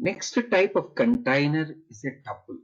Next type of container is a tuple.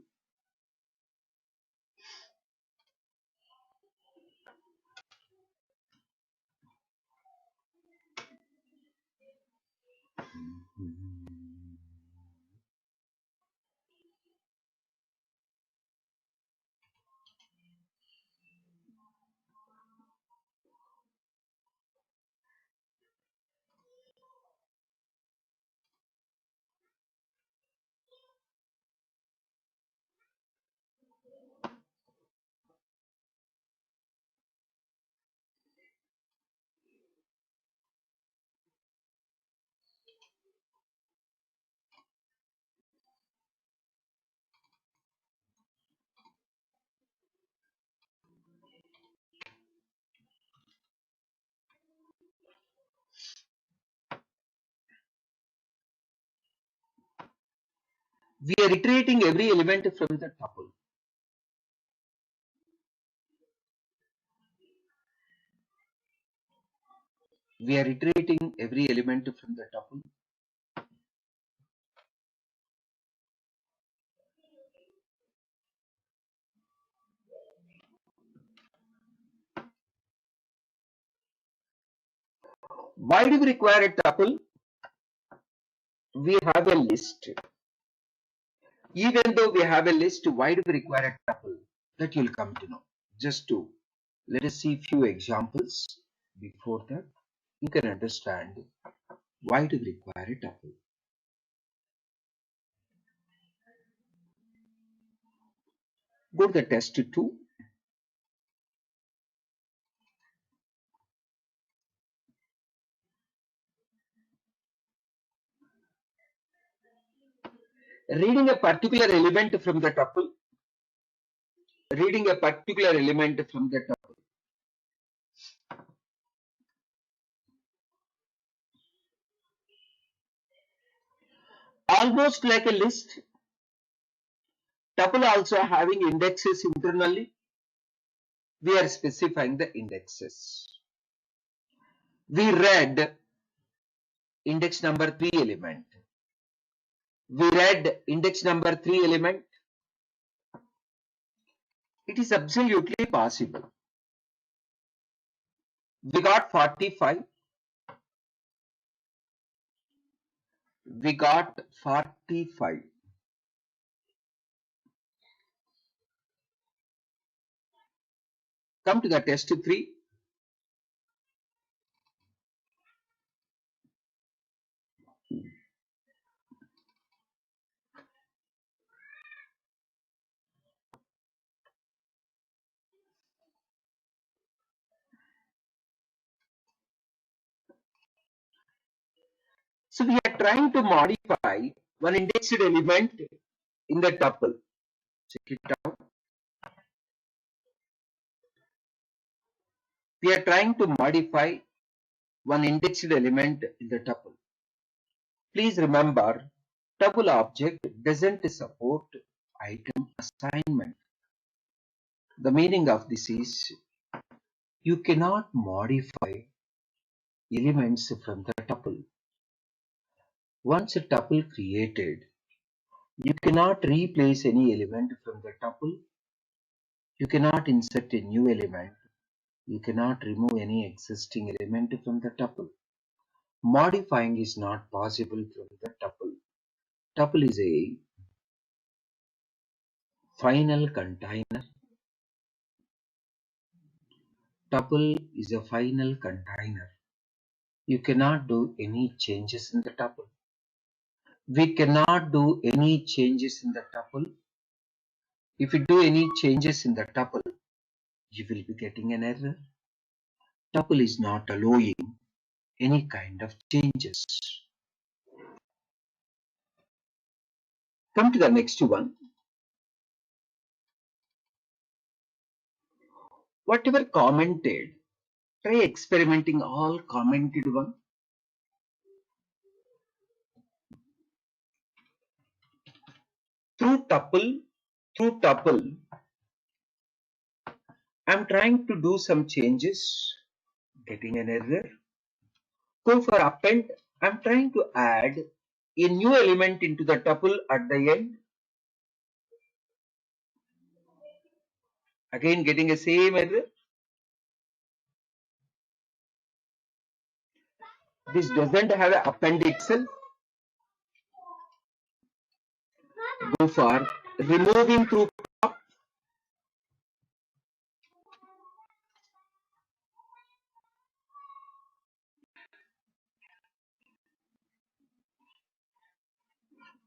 We are iterating every element from the tuple. We are iterating every element from the tuple. Why do we require a tuple? We have a list. Even though we have a list, why do we require a tuple? That you'll come to know. Just to let us see few examples. Before that, you can understand why do we require a tuple. Go to the test 2. Reading a particular element from the tuple. Reading a particular element from the tuple. Almost like a list. Tuple also having indexes internally. We are specifying the indexes. We read index number 3 element. We read index number 3 element. It is absolutely possible. We got 45. We got 45. Come to the test 3. So we are trying to modify one indexed element in the tuple. Check it out. We are trying to modify one indexed element in the tuple. Please remember, tuple object doesn't support item assignment. The meaning of this is you cannot modify elements from the tuple. Once a tuple created, you cannot replace any element from the tuple. You cannot insert a new element. You cannot remove any existing element from the tuple. Modifying is not possible from the tuple. Tuple is a final container. Tuple is a final container. You cannot do any changes in the tuple. We cannot do any changes in the tuple. If you do any changes in the tuple, you will be getting an error. Tuple is not allowing any kind of changes. Come to the next one. Whatever commented, try experimenting all commented one. Through tuple, I'm trying to do some changes, getting an error. Go for append, I'm trying to add a new element into the tuple at the end. Again getting a same error. This doesn't have an append itself. Go for removing through top.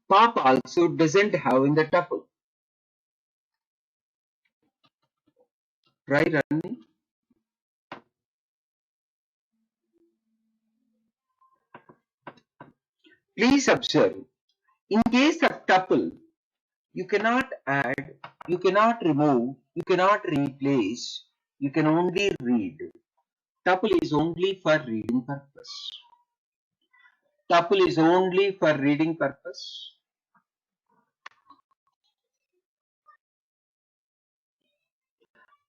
Pop also doesn't have in the tuple. Try running. Please observe, in case of tuple, you cannot add, you cannot remove, you cannot replace, you can only read. Tuple is only for reading purpose. Tuple is only for reading purpose.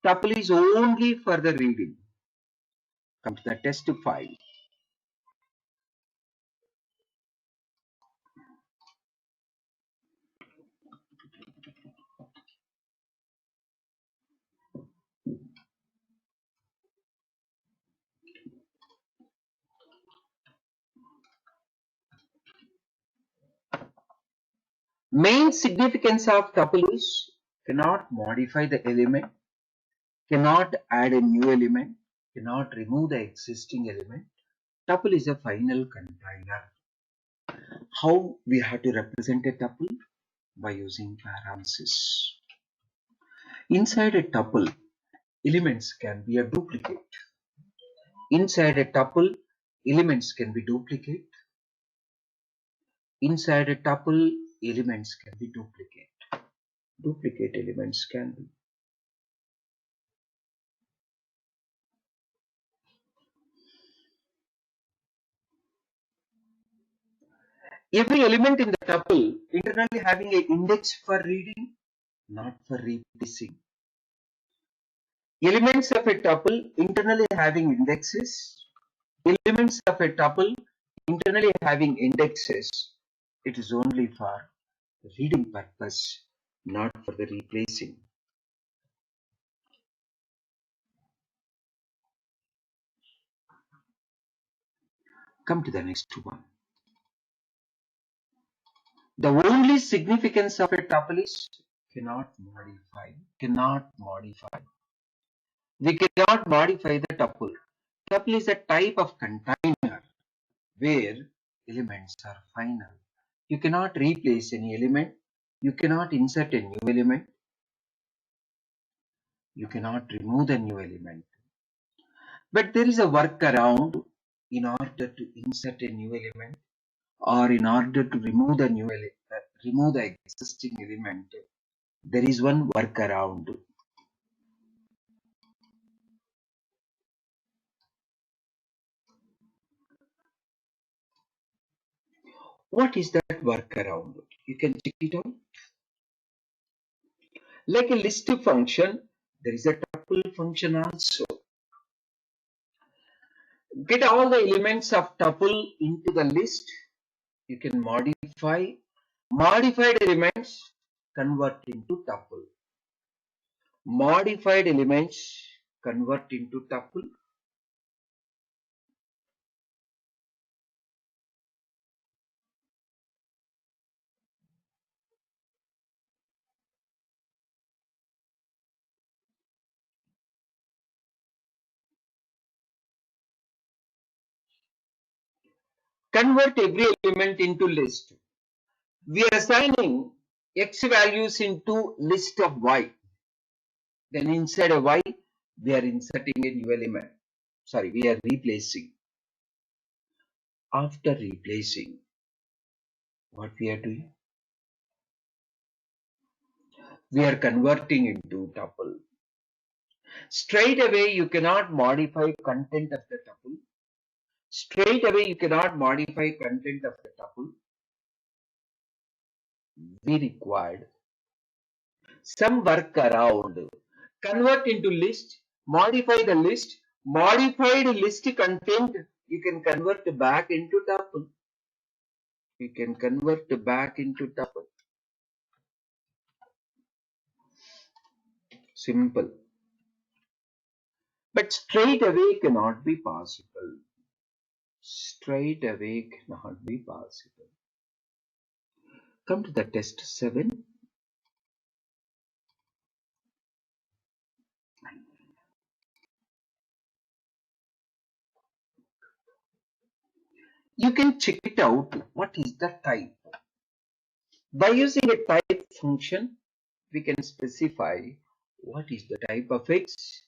Tuple is only for the reading. Come to the test file. Main significance of tuple is cannot modify the element, cannot add a new element, cannot remove the existing element. Tuple is a final container. How we have to represent a tuple? By using parentheses. Inside a tuple, elements can be a duplicate. Inside a tuple, elements can be duplicate. Inside a tuple, elements can be duplicate. Duplicate elements can be. Every element in the tuple internally having an index for reading, not for replacing. Elements of a tuple internally having indexes. Elements of a tuple internally having indexes. It is only for reading purpose, not for the replacing. Come to the next one. The only significance of a tuple is cannot modify. Cannot modify. We cannot modify the tuple. Tuple is a type of container where elements are final. You cannot replace any element. You cannot insert a new element. You cannot remove the new element. But there is a workaround in order to insert a new element or in order to remove the remove the existing element. There is one workaround. What is that workaround? You can check it out. Like a list function, there is a tuple function also. Get all the elements of tuple into the list. You can modify. Modified elements convert into tuple. Modified elements convert into tuple. Convert every element into list. We are assigning x values into list of y. Then inside a y, we are inserting a new element. Sorry, we are replacing. After replacing, what we are doing? We are converting into tuple. Straight away, you cannot modify content of the tuple. Straight away, you cannot modify content of the tuple. We required some workaround. Convert into list, modify the list, modified list content, you can convert back into tuple. we can convert back into tuple. Simple. But straight away cannot be possible. Straight away cannot be possible. Come to the test 7. You can check it out. What is the type? By using a type function, we can specify what is the type of X,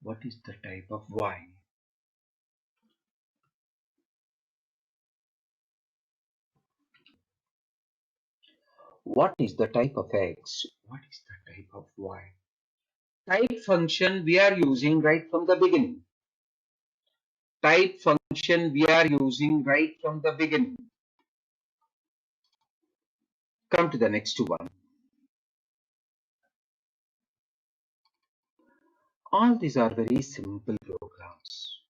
what is the type of Y. What is the type of X? What is the type of Y? Type function we are using right from the beginning. Type function we are using right from the beginning. Come to the next one. All these are very simple programs.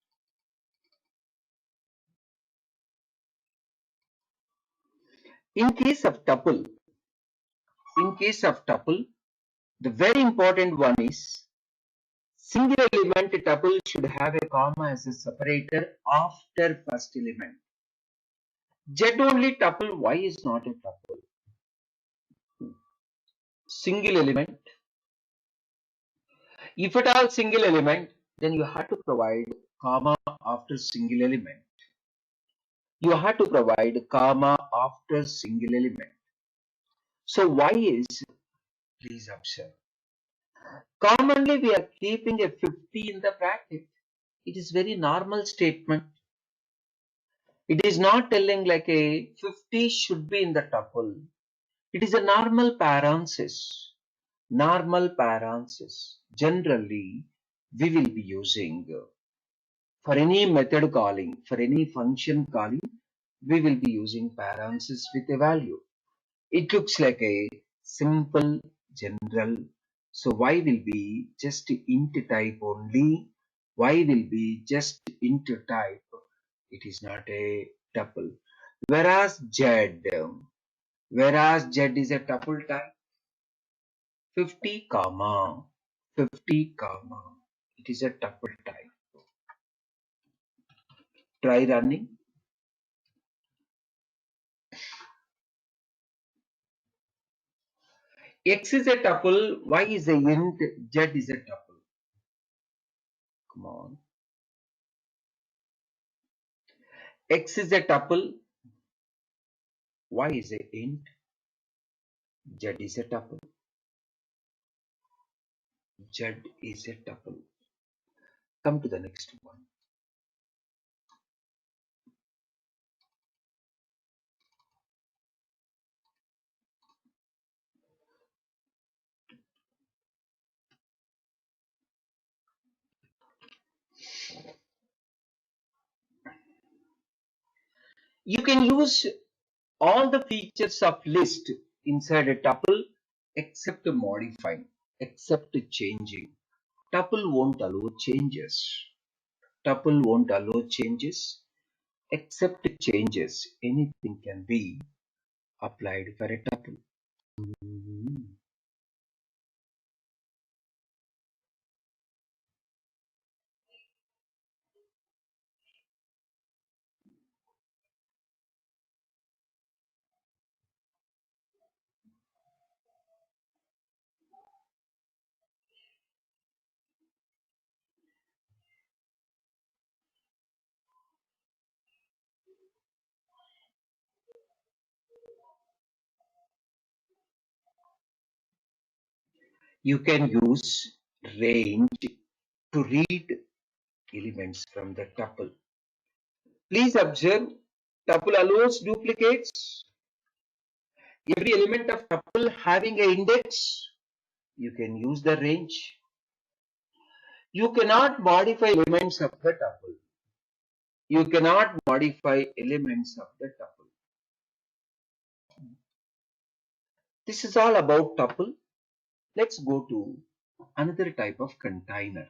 In case of tuple, the very important one is single element tuple should have a comma as a separator after first element. Z only tuple, Y is not a tuple. Single element. If at all single element, then you have to provide comma after single element. You have to provide comma after single element. So Y is, please observe. Commonly we are keeping a 50 in the bracket. It is very normal statement. It is not telling like a 50 should be in the tuple. It is a normal parenthesis. Normal parenthesis. Generally, we will be using for any method calling, for any function calling, we will be using parenthesis with a value. It looks like a simple general. So Y will be just int type only. Y will be just int type. It is not a tuple. Whereas Z is a tuple type. 50 comma 50 comma. It is a tuple type. Try running. X is a tuple, Y is a int, Z is a tuple. Come on. X is a tuple, Y is a int, Z is a tuple. Z is a tuple. Come to the next one. You can use all the features of list inside a tuple except modifying, except changing. Tuple won't allow changes. Tuple won't allow changes except changes. Anything can be applied for a tuple. You can use range to read elements from the tuple. Please observe, tuple allows duplicates. Every element of tuple having an index, you can use the range. You cannot modify elements of the tuple. You cannot modify elements of the tuple. This is all about tuple. Let's go to another type of container.